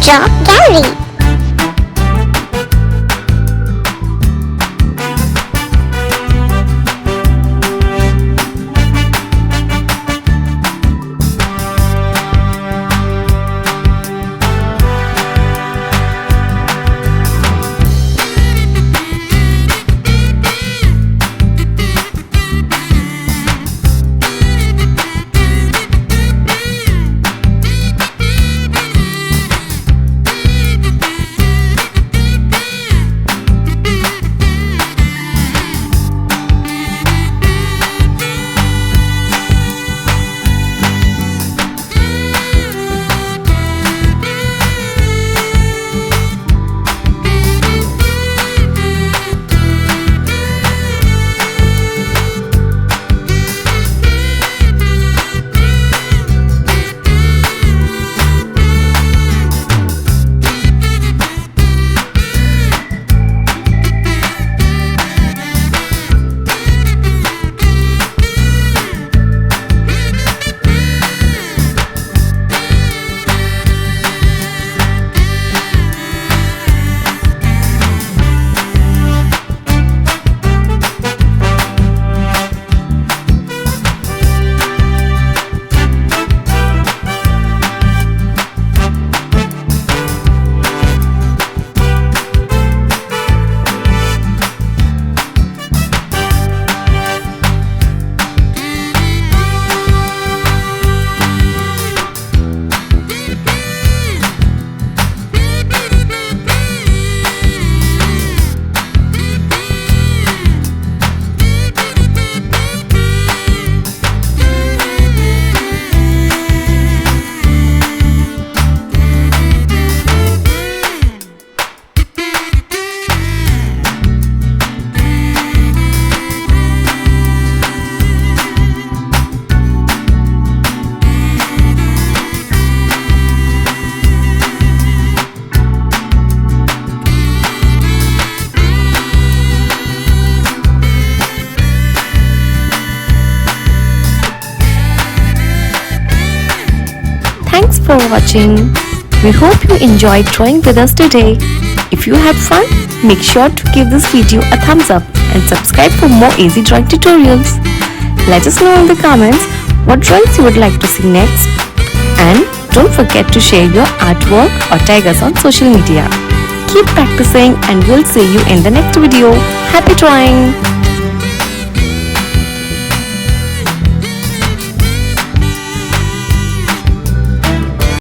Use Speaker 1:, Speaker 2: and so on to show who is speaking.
Speaker 1: Chalk Gallery.
Speaker 2: Thanks for watching. We hope you enjoyed drawing with us today. If you had fun, make sure to give this video a thumbs up and subscribe for more easy drawing tutorials. Let us know in the comments what drawings you would like to see next. And don't forget to share your artwork or tag us on social media. Keep practicing and we'll see you in the next video. Happy drawing!